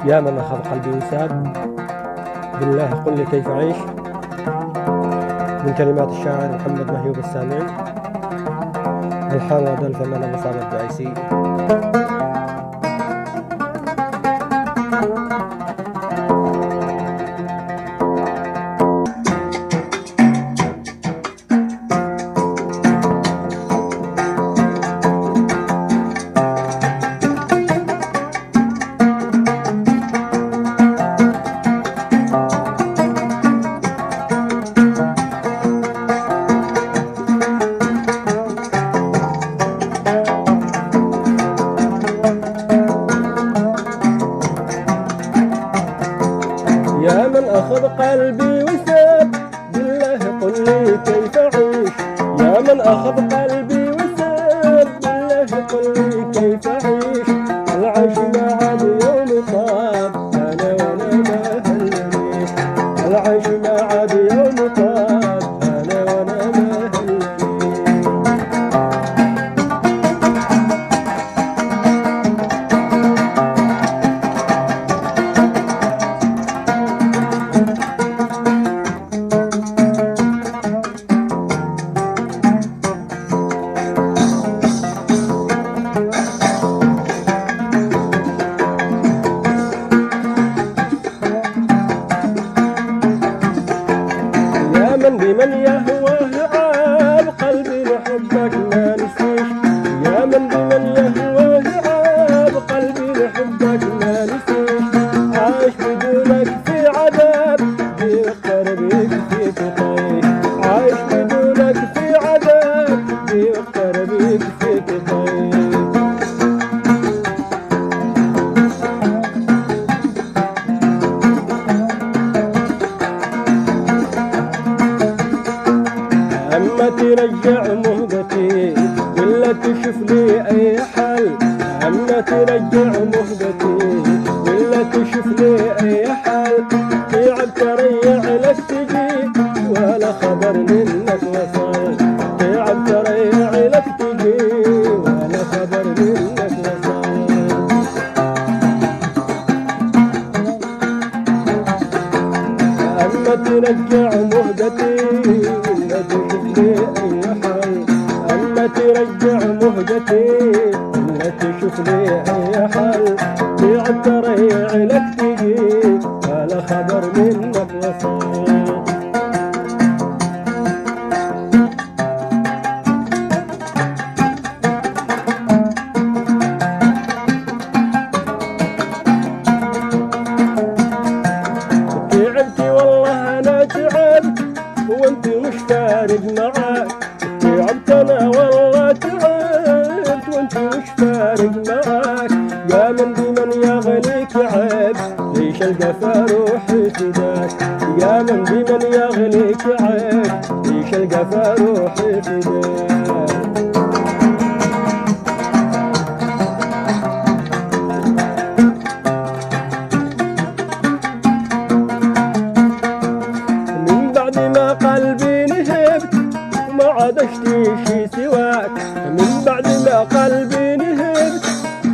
يا من أخذ قلبي وساب، بالله قل لي كيف أعيش. من كلمات الشاعر محمد مهيوب السامعي، ألحان وأداء الفنان أبو صالح الدعيسي. يا من أخذ قلبي وساب، بالله قل لي كيف أعيش. يا من أخذ قلبي وساب، بالله قل لي كيف أعيش. العيش ما عاد يوم طاب، أنا وأنا ما هلنيش. العيش ما عاد يوم طاب، أنا وأنا ما هلنيش. بمن يهواه عاب، قلبي لحبك ما نسيش. يا من بمن يهواه عاب، قلبي لحبك ما نسيش. عايش بدونك في عذاب، بيختار بيك فيك طيش. عايش بدونك في عذاب، بيختار بيك فيك طيش. أما ترجع مهجتي ولا تشوف لي أي حل. أما ترجع مهجتي ولا تشوف لي أي حل. تعب تريع لك تجي ولا خبر منك وصل. تعب تريع لك تجي ولا خبر منك وصل. أما ترجع مهجتي ولا تشوف لي أي حل. أما ترجع مهجتي ولا تشوف لي أي حل. تعب تريع لك تجي ولا خبر منك وصل. تعبتي والله أنا تعبت وانت مش فارق معاك. تعبت أنا والله تعبت وانت مش فارق معاك. يا من بمن يغليك عيب، ليش القفا روحي فداك. يا من بمن يغليك عيب، ليش القفا روحي فداك. من بعد ما قلبي نهبت وما عاد اشتي شي سواك. من بعد ما قلبي نهبت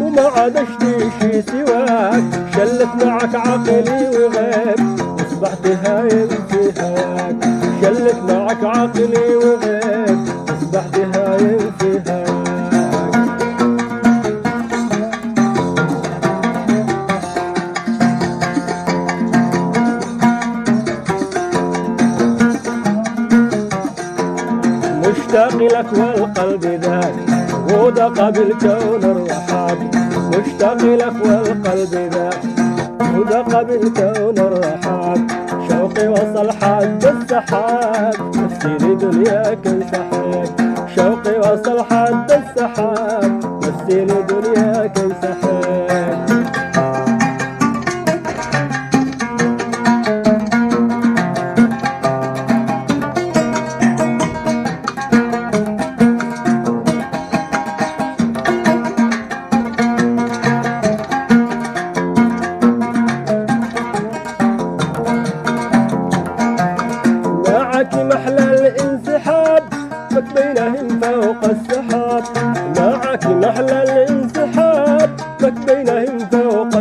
وما عاد اشتي شي سواك. شلت معك عقلي وغيب اصبحت هايم في هواك. شلت معك عقلي وغيب اصبحت هايم في هواك. مشتاق لك والقلب ذاك ودق بالكون الرحاب. مشتاق لك والقلب ذاك ودق بالكون الرحاب. شوقي وصل حد السحاب، نفسي لدنياك انسحاب. شوقي وصل حد السحاب، نفسي لدنياك انسحاب.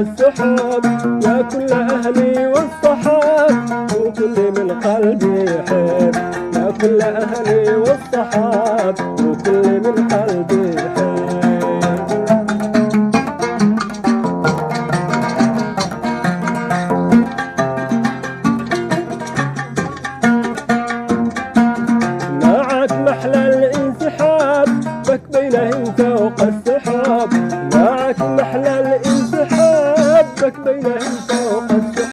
السحاب، يا كل أهلي والصحاب وكل من قلبي يحب، يا كل أهلي والصحاب وكل من قلبي يحب.